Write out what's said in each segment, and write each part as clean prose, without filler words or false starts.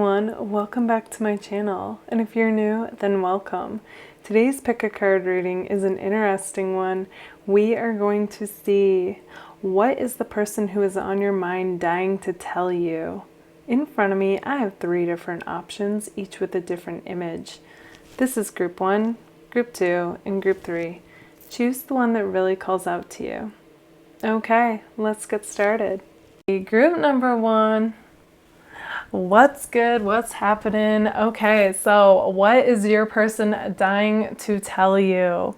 everyone, welcome back to my channel, and if you're new, then welcome. Today's pick a card reading is an interesting one. We are going to see what is the person who is on your mind dying to tell you. In front of me, I have 3 different options, each with a different image. This is group 1, group 2, and group 3. Choose the one that really calls out to you. Okay, let's get started. Group number 1. What's good? What's happening? Okay, so what is your person dying to tell you?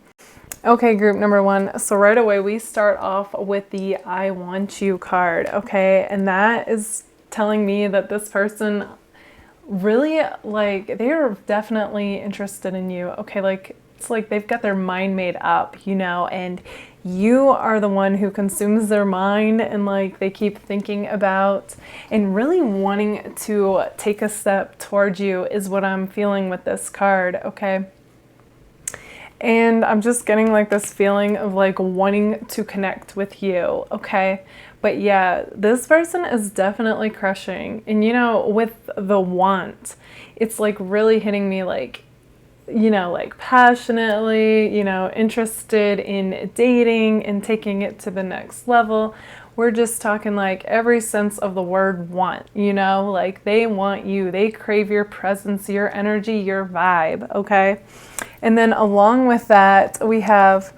Okay, group number 1. So right away we start off with the I want you card, okay? And that is telling me that this person really, they're definitely interested in you, okay? It's like they've got their mind made up, and you are the one who consumes their mind, and they keep thinking about and really wanting to take a step towards you is what I'm feeling with this card, okay? And I'm just getting this feeling of wanting to connect with you, okay? But yeah, this person is definitely crushing. And with the want, it's really hitting me passionately, interested in dating and taking it to the next level. We're just talking every sense of the word want, they want you, they crave your presence, your energy, your vibe, okay? And then along with that, we have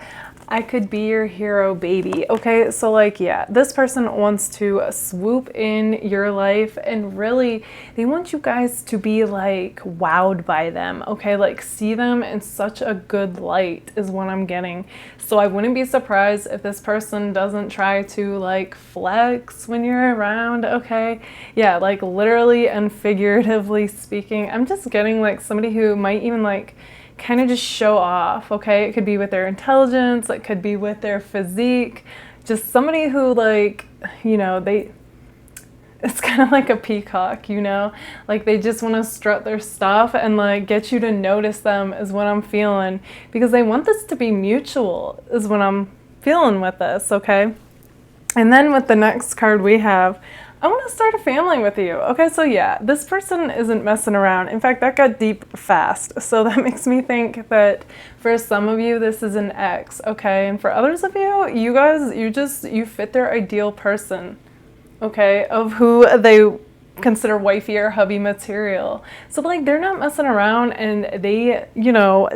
I could be your hero, baby. Okay, so yeah, this person wants to swoop in your life, and really they want you guys to be wowed by them, okay? See them in such a good light is what I'm getting. So I wouldn't be surprised if this person doesn't try to flex when you're around, okay? Yeah, literally and figuratively speaking. I'm just getting somebody who might even kind of just show off, okay? It could be with their intelligence, it could be with their physique, just somebody who it's kind of like a peacock, they just want to strut their stuff and get you to notice them is what I'm feeling, because they want this to be mutual is what I'm feeling with this, okay? And then with the next card we have, I want to start a family with you. Okay, so yeah, this person isn't messing around. In fact, that got deep fast. So that makes me think that for some of you, this is an ex, okay? And for others of you, you guys, you fit their ideal person, okay? Of who they consider wifey or hubby material. So they're not messing around, and they,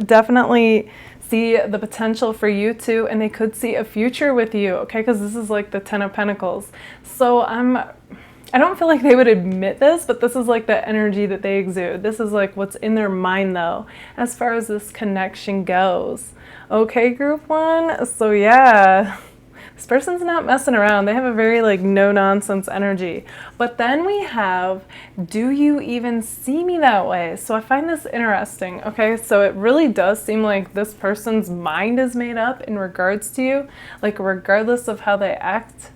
definitely see the potential for you too, and they could see a future with you, okay? Because this is the 10 of Pentacles. So I don't feel like they would admit this, but this is the energy that they exude. This is what's in their mind though, as far as this connection goes. Okay, group 1. So yeah, this person's not messing around. They have a very no-nonsense energy. But then we have, do you even see me that way? So I find this interesting, okay? So it really does seem like this person's mind is made up in regards to you, regardless of how they act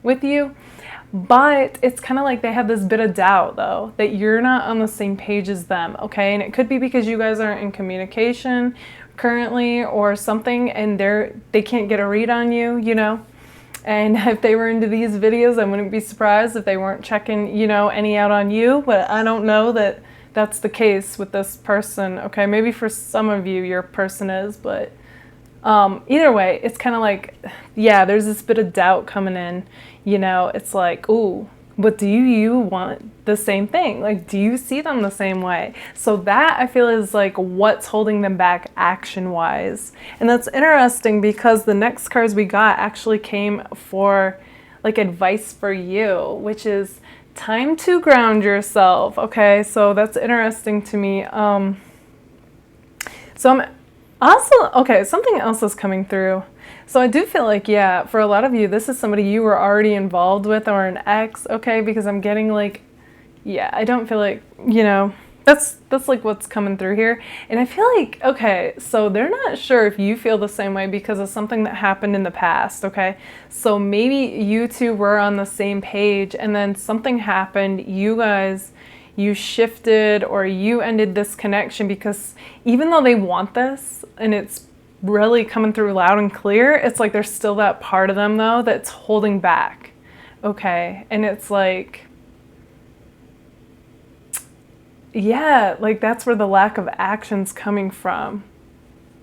with you. But it's kind of they have this bit of doubt though, that you're not on the same page as them, okay? And it could be because you guys aren't in communication currently or something, and they can't get a read on you, And if they were into these videos, I wouldn't be surprised if they weren't checking, any out on you. But I don't know that that's the case with this person, okay? Maybe for some of you, your person is, but either way, it's kind of yeah, there's this bit of doubt coming in, it's ooh, but do you want the same thing? Do you see them the same way? So that I feel is what's holding them back action wise. And that's interesting because the next cards we got actually came for advice for you, which is time to ground yourself. Okay, so that's interesting to me. So I'm also, okay, something else is coming through. So I do feel yeah, for a lot of you, this is somebody you were already involved with or an ex, okay? Because I'm getting yeah, I don't feel that's what's coming through here. And I feel okay, so they're not sure if you feel the same way because of something that happened in the past, okay? So maybe you two were on the same page, and then something happened, you shifted, or you ended this connection, because even though they want this and it's really coming through loud and clear, it's there's still that part of them though that's holding back, okay? And it's yeah, like that's where the lack of action's coming from.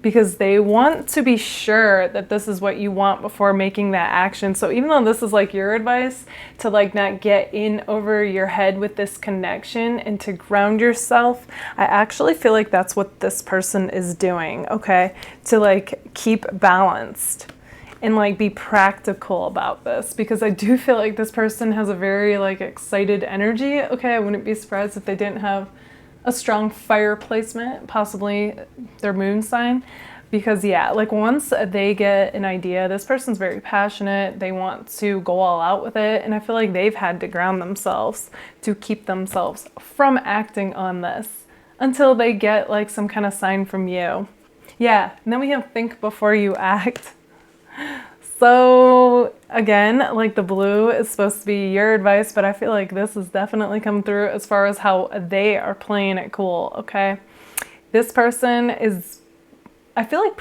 Because they want to be sure that this is what you want before making that action. So even though this is like your advice to like not get in over your head with this connection and to ground yourself, I actually feel like that's what this person is doing, okay? To like keep balanced and like be practical about this, because I do feel like this person has a very like excited energy, okay? I wouldn't be surprised if they didn't have a strong fire placement, possibly their moon sign, because yeah, like once they get an idea, this person's very passionate, they want to go all out with it, and I feel like they've had to ground themselves to keep themselves from acting on this until they get like some kind of sign from you. Yeah, and then we have think before you act. So again, like the blue is supposed to be your advice, but I feel like this has definitely come through as far as how they are playing it cool, okay? This person is, I feel like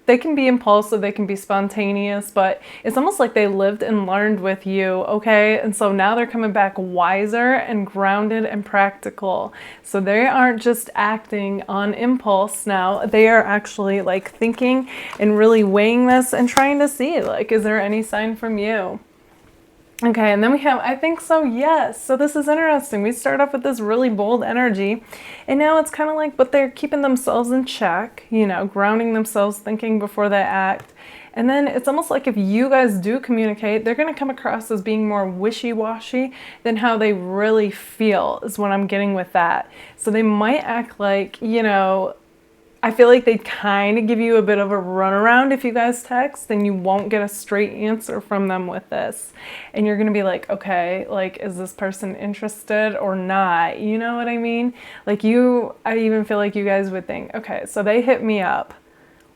they can be impulsive, they can be spontaneous, but it's almost like they lived and learned with you, okay? And so now they're coming back wiser and grounded and practical. So they aren't just acting on impulse now, they are actually like thinking and really weighing this and trying to see, like, is there any sign from you? Okay, and then we have, I think so, yes. So this is interesting. We start off with this really bold energy, and now it's kind of like, but they're keeping themselves in check, you know, grounding themselves, thinking before they act. And then it's almost like if you guys do communicate, they're going to come across as being more wishy-washy than how they really feel, is what I'm getting with that. So they might act like, you know, I feel like they kind of give you a bit of a runaround if you guys text, and you won't get a straight answer from them with this. And you're going to be like, okay, like, is this person interested or not? You know what I mean? Like I even feel like you guys would think, okay, so they hit me up.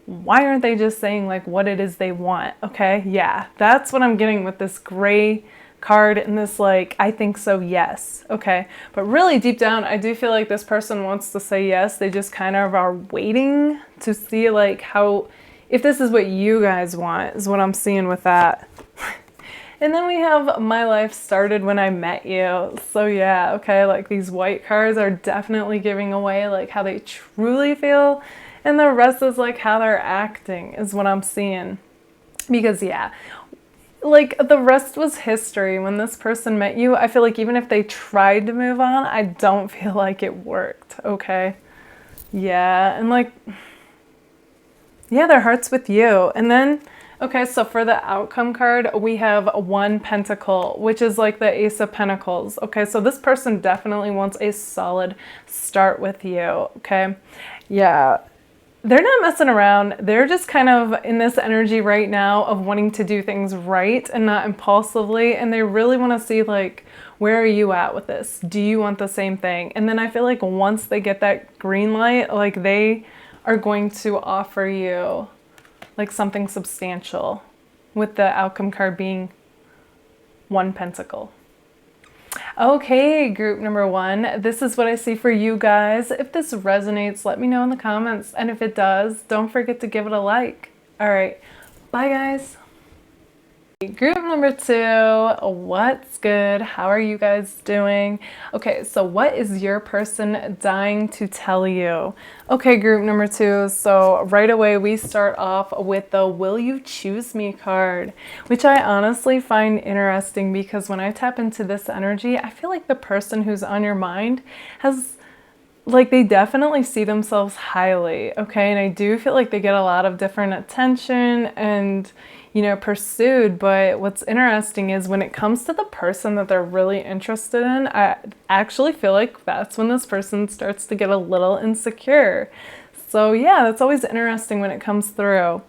Why aren't they just saying like what it is they want? Okay, yeah, that's what I'm getting with this gray card and this like, I think so, yes. Okay, but really deep down, I do feel like this person wants to say yes. They just kind of are waiting to see like how, if this is what you guys want, is what I'm seeing with that. And then we have my life started when I met you. So yeah, okay, like these white cards are definitely giving away like how they truly feel, and the rest is like how they're acting is what I'm seeing. Because yeah, like the rest was history. When this person met you, I feel like even if they tried to move on, I don't feel like it worked, okay? Yeah, and like, yeah, their heart's with you. And then, okay, so for the outcome card, we have 1 Pentacle, which is like the Ace of Pentacles. Okay, so this person definitely wants a solid start with you, okay? Yeah. They're not messing around. They're just kind of in this energy right now of wanting to do things right and not impulsively. And they really want to see like, where are you at with this? Do you want the same thing? And then I feel like once they get that green light, like they are going to offer you like something substantial, with the outcome card being 1 Pentacle. Okay, group number 1, this is what I see for you guys. If this resonates, let me know in the comments. And if it does, don't forget to give it a like. All right, bye guys. Group number 2, what's good? How are you guys doing? Okay, so what is your person dying to tell you? Okay, group number 2, so right away we start off with the Will You Choose Me card, which I honestly find interesting because when I tap into this energy, I feel like the person who's on your mind has, like, they definitely see themselves highly, okay? And I do feel like they get a lot of different attention and, you know, pursued. But what's interesting is when it comes to the person that they're really interested in, I actually feel like that's when this person starts to get a little insecure. So yeah, that's always interesting when it comes through.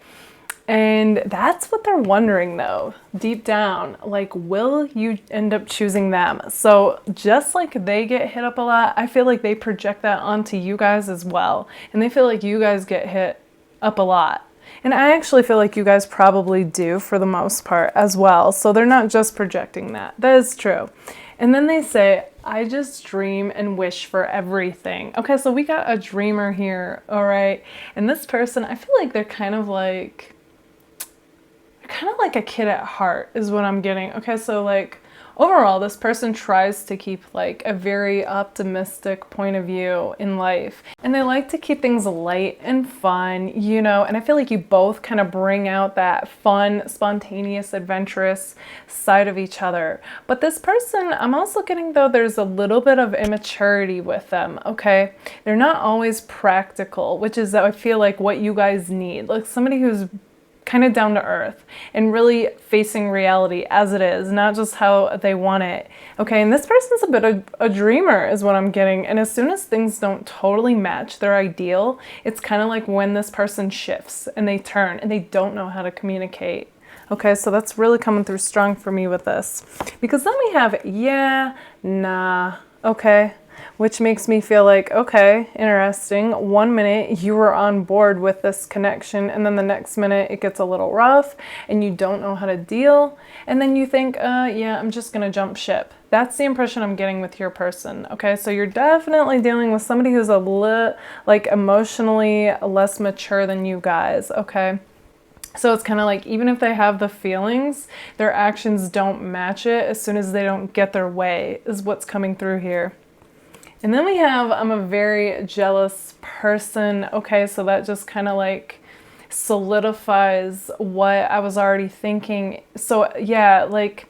And that's what they're wondering though, deep down, like, will you end up choosing them? So just like they get hit up a lot, I feel like they project that onto you guys as well. And they feel like you guys get hit up a lot. And I actually feel like you guys probably do for the most part as well. So they're not just projecting that. That is true. And then they say, I just dream and wish for everything. Okay, so we got a dreamer here, all right? And this person, I feel like they're kind of like a kid at heart is what I'm getting. Okay, so like overall, this person tries to keep like a very optimistic point of view in life. And they like to keep things light and fun, you know, and I feel like you both kind of bring out that fun, spontaneous, adventurous side of each other. But this person, I'm also getting though, there's a little bit of immaturity with them, okay? They're not always practical, which is, I feel like, what you guys need. Like somebody who's kind of down to earth and really facing reality as it is, not just how they want it. Okay, and this person's a bit of a dreamer is what I'm getting. And as soon as things don't totally match their ideal, it's kind of like when this person shifts and they turn and they don't know how to communicate. Okay, so that's really coming through strong for me with this. Because then we have, yeah, nah, okay. Which makes me feel like, okay, interesting. 1 minute you were on board with this connection, and then the next minute it gets a little rough and you don't know how to deal. And then you think, yeah, I'm just gonna jump ship. That's the impression I'm getting with your person. Okay, so you're definitely dealing with somebody who's like emotionally less mature than you guys, okay? So it's kind of like, even if they have the feelings, their actions don't match it as soon as they don't get their way, is what's coming through here. And then we have, I'm a very jealous person. Okay, so that just kind of like solidifies what I was already thinking. So yeah, like,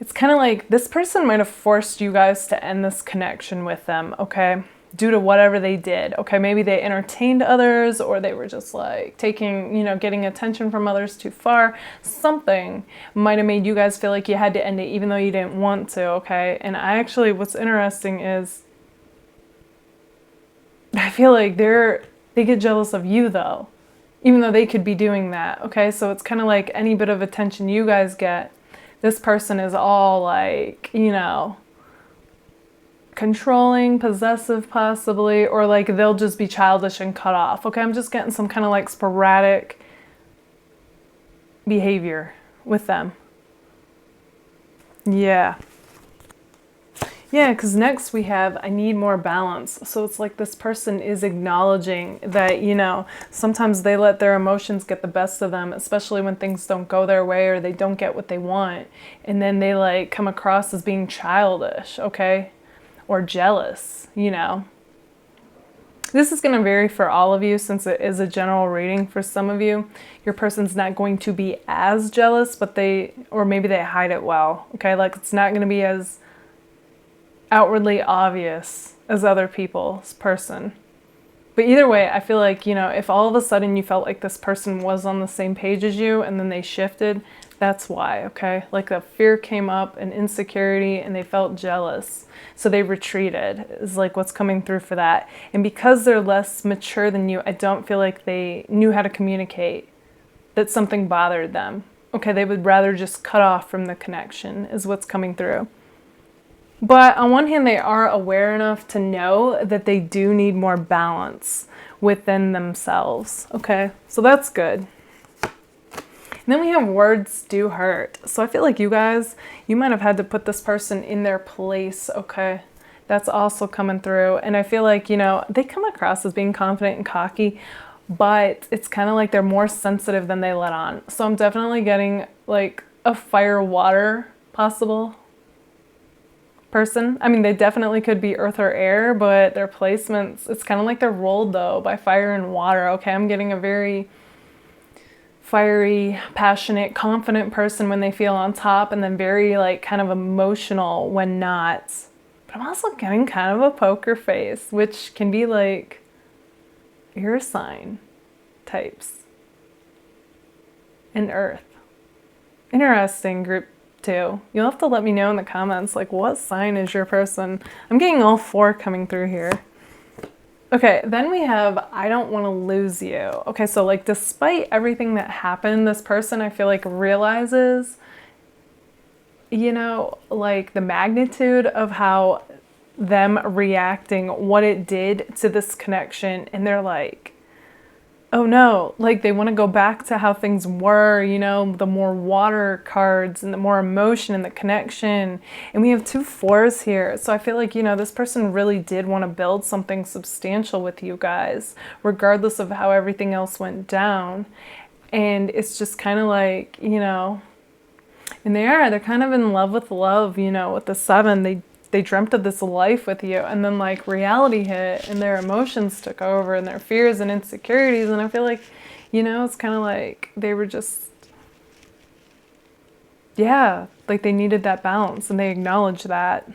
it's kind of like this person might have forced you guys to end this connection with them, okay? Due to whatever they did. Okay, maybe they entertained others, or they were just like taking, you know, getting attention from others too far. Something might have made you guys feel like you had to end it even though you didn't want to, okay? And I actually, what's interesting is I feel like they get jealous of you though, even though they could be doing that, okay? So it's kind of like any bit of attention you guys get, this person is all like, you know, controlling, possessive possibly, or like they'll just be childish and cut off. Okay, I'm just getting some kind of like sporadic behavior with them. Yeah. Yeah, because next we have, I need more balance. So it's like this person is acknowledging that, you know, sometimes they let their emotions get the best of them, especially when things don't go their way or they don't get what they want. And then they like come across as being childish, okay? Or jealous, you know. This is going to vary for all of you since it is a general reading. For some of you, your person's not going to be as jealous, but or maybe they hide it well, okay? Like it's not going to be as outwardly obvious as other people's person. But either way, I feel like, you know, if all of a sudden you felt like this person was on the same page as you and then they shifted, that's why, okay? Like the fear came up and insecurity and they felt jealous. So they retreated is like what's coming through for that. And because they're less mature than you, I don't feel like they knew how to communicate that something bothered them. Okay, they would rather just cut off from the connection is what's coming through. But on one hand, they are aware enough to know that they do need more balance within themselves. Okay, so that's good. And then we have words do hurt. So I feel like you guys, you might have had to put this person in their place. Okay, that's also coming through. And I feel like, you know, they come across as being confident and cocky, but it's kind of like they're more sensitive than they let on. So I'm definitely getting like a fire water possible person. I mean, they definitely could be earth or air, but their placements, it's kind of like they're ruled though by fire and water. Okay, I'm getting a very fiery, passionate, confident person when they feel on top, and then very like kind of emotional when not. But I'm also getting kind of a poker face, which can be like your sign types and earth. Interesting group too. You'll have to let me know in the comments, like what sign is your person? I'm getting all four coming through here. Okay, then we have, I don't want to lose you. Okay, so like despite everything that happened, this person I feel like realizes, you know, like the magnitude of how them reacting, what it did to this connection, and they're like, oh no, like they want to go back to how things were, you know, the more water cards and the more emotion and the connection. And we have 2 4s here. So I feel like, you know, this person really did want to build something substantial with you guys, regardless of how everything else went down. And it's just kind of like, you know, And they're kind of in love with love, you know, with the 7. They dreamt of this life with you, and then like reality hit and their emotions took over and their fears and insecurities. And I feel like, you know, it's kind of like they were just, yeah, like they needed that balance and they acknowledged that.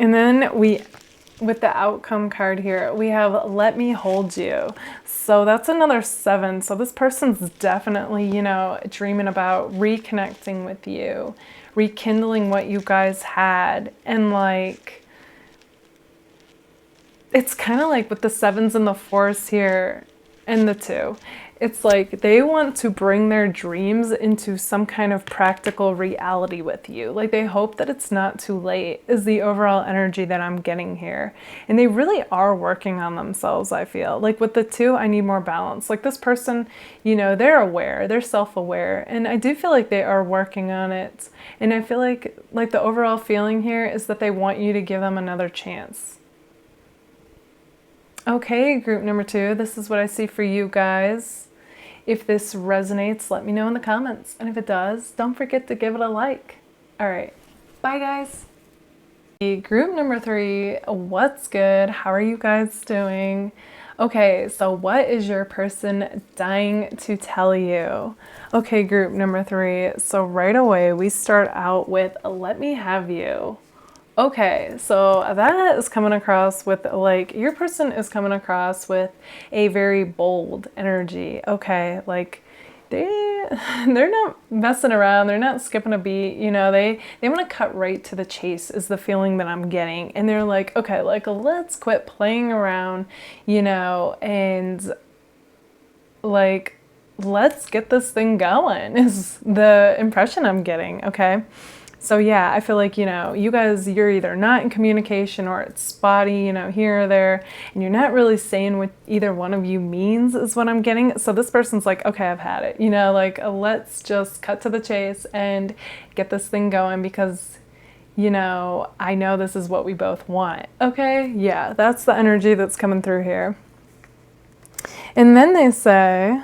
And then with the outcome card here, we have let me hold you. So that's another 7. So this person's definitely, you know, dreaming about reconnecting with you, rekindling what you guys had. And like, it's kind of like with the 7s and the 4s here and the 2. It's like they want to bring their dreams into some kind of practical reality with you. Like they hope that it's not too late is the overall energy that I'm getting here. And they really are working on themselves, I feel. Like with the 2, I need more balance. Like this person, you know, they're aware, they're self-aware. And I do feel like they are working on it. And I feel like the overall feeling here is that they want you to give them another chance. Okay, group number 2, this is what I see for you guys. If this resonates, let me know in the comments. And if it does, don't forget to give it a like. All right, bye guys. Group number 3, what's good? How are you guys doing? Okay, so what is your person dying to tell you? Okay, group number 3, so right away we start out with let me have you. Okay, so that is coming across with like your person is coming across with a very bold energy. Okay, like they're not messing around, they're not skipping a beat, you know, they want to cut right to the chase is the feeling that I'm getting. And they're like, okay, like let's quit playing around, you know, and like let's get this thing going is the impression I'm getting. Okay. So yeah, I feel like, you know, you guys, you're either not in communication or it's spotty, you know, here or there, and you're not really saying what either one of you means is what I'm getting. So this person's like, okay, I've had it, you know, like let's just cut to the chase and get this thing going because, you know, I know this is what we both want. Okay, yeah, that's the energy that's coming through here. And then they say,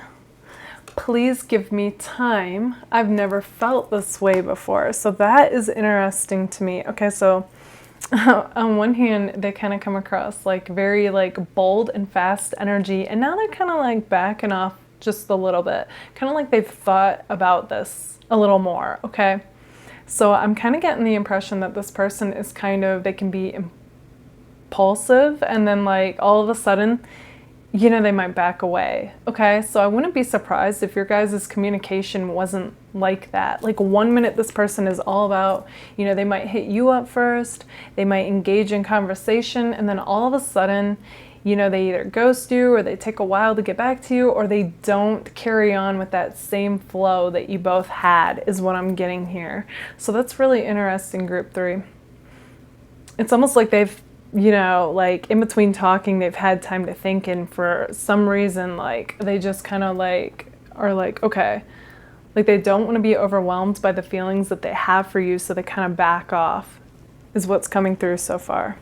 please give me time. I've never felt this way before. So that is interesting to me. Okay, so on one hand, they kind of come across like very like bold and fast energy. And now they're kind of like backing off just a little bit. Kind of like they've thought about this a little more, okay? So I'm kind of getting the impression that this person is kind of, they can be impulsive and then like all of a sudden, you know, they might back away. Okay, so I wouldn't be surprised if your guys' communication wasn't like that. Like 1 minute this person is all about, you know, they might hit you up first, they might engage in conversation, and then all of a sudden, you know, they either ghost you or they take a while to get back to you or they don't carry on with that same flow that you both had is what I'm getting here. So that's really interesting, group 3. It's almost like they've, you know, like in between talking, they've had time to think, and for some reason, like they just kind of like are like, okay, like they don't want to be overwhelmed by the feelings that they have for you, so they kind of back off is what's coming through so far.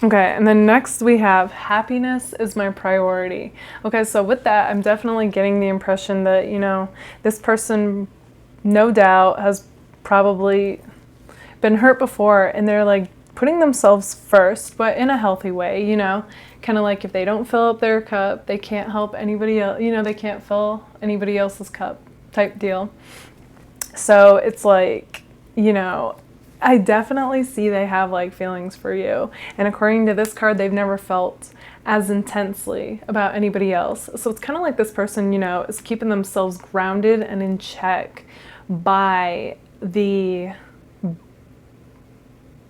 Okay, and then next we have happiness is my priority. Okay, so with that, I'm definitely getting the impression that, you know, this person no doubt has probably been hurt before, and they're like putting themselves first, but in a healthy way, you know, kind of like if they don't fill up their cup, they can't help anybody else, you know, they can't fill anybody else's cup type deal. So it's like, you know, I definitely see they have like feelings for you. And according to this card, they've never felt as intensely about anybody else. So it's kind of like this person, you know, is keeping themselves grounded and in check by the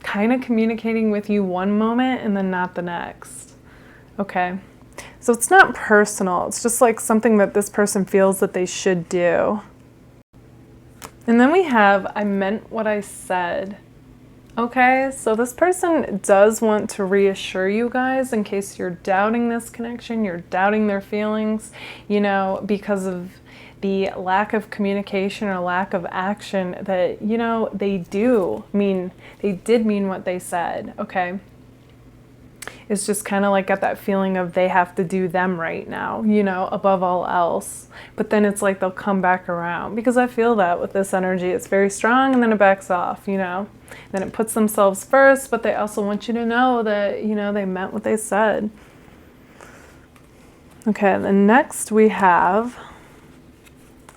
kind of communicating with you one moment and then not the next. Okay, so it's not personal, it's just like something that this person feels that they should do. And then we have I meant what I said. Okay, so this person does want to reassure you guys in case you're doubting this connection, you're doubting their feelings, you know, because of the lack of communication or lack of action, that, you know, they did mean what they said, okay? It's just kind of like got that feeling of they have to do them right now, you know, above all else. But then it's like they'll come back around, because I feel that with this energy. It's very strong and then it backs off, you know. Then it puts themselves first, but they also want you to know that, you know, they meant what they said. Okay, then next we have,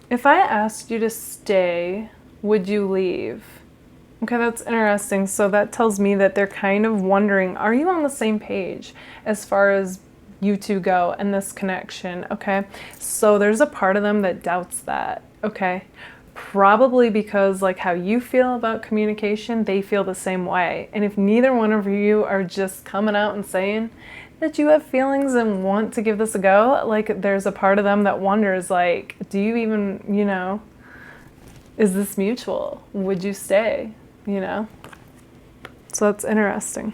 if I asked you to stay, would you leave? Okay, that's interesting. So that tells me that they're kind of wondering, are you on the same page as far as you two go and this connection? Okay, so there's a part of them that doubts that. Okay, probably because like how you feel about communication, they feel the same way. And if neither one of you are just coming out and saying that you have feelings and want to give this a go, like there's a part of them that wonders, like, do you even, you know, is this mutual? Would you stay? You know? So that's interesting.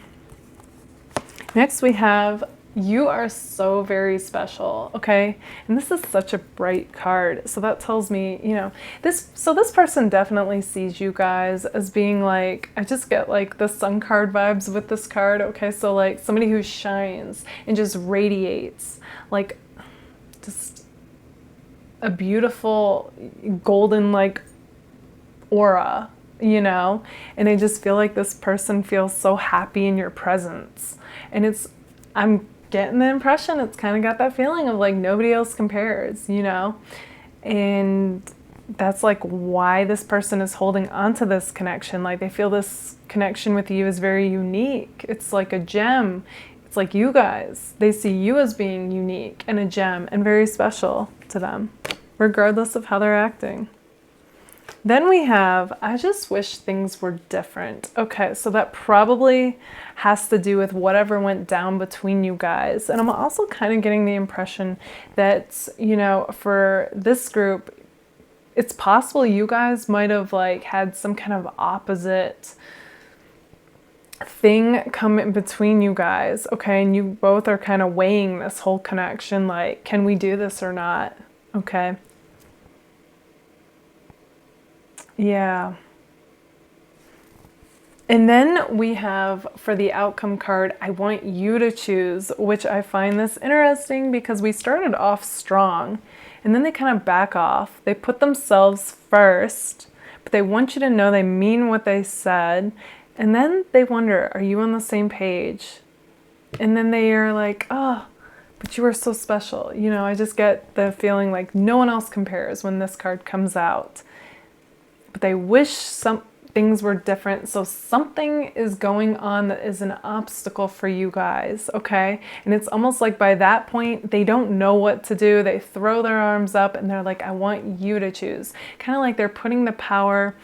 Next we have, you are so very special, okay? And this is such a bright card. So that tells me, you know, this person definitely sees you guys as being like, I just get like the sun card vibes with this card, okay? So like somebody who shines and just radiates, like just a beautiful golden like aura, you know, and I just feel like this person feels so happy in your presence. And I'm getting the impression it's kind of got that feeling of like nobody else compares, you know, and that's like why this person is holding on to this connection. Like they feel this connection with you is very unique. It's like a gem. It's like you guys, they see you as being unique and a gem and very special to them, regardless of how they're acting. Then we have, I just wish things were different. Okay, so that probably has to do with whatever went down between you guys. And I'm also kind of getting the impression that, you know, for this group, it's possible you guys might have like had some kind of opposite thing come in between you guys. Okay, and you both are kind of weighing this whole connection, like, can we do this or not? Okay. Yeah. And then we have, for the outcome card, I want you to choose, which I find this interesting because we started off strong and then they kind of back off. They put themselves first, but they want you to know they mean what they said. And then they wonder, are you on the same page? And then they are like, oh, but you are so special. You know, I just get the feeling like no one else compares when this card comes out. But they wish some things were different. So something is going on that is an obstacle for you guys, okay? And it's almost like by that point, they don't know what to do. They throw their arms up and they're like, I want you to choose. Kind of like they're putting the power,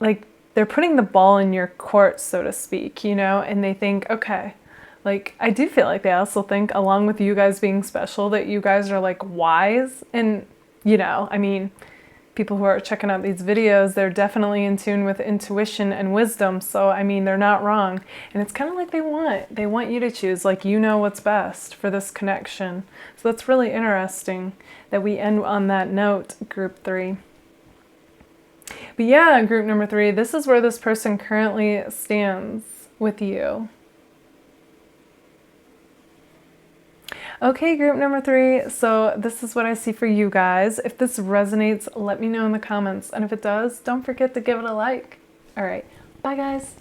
like they're putting the ball in your court, so to speak, you know? And they think, okay, like I do feel like they also think, along with you guys being special, that you guys are like wise. And, you know, I mean, people who are checking out these videos, they're definitely in tune with intuition and wisdom. So, I mean, they're not wrong. And it's kind of like they want you to choose, like, you know what's best for this connection. So that's really interesting that we end on that note, group 3. But yeah, group number 3, this is where this person currently stands with you. Okay, group number 3, so this is what I see for you guys. If this resonates, let me know in the comments. And if it does, don't forget to give it a like. All right, bye guys.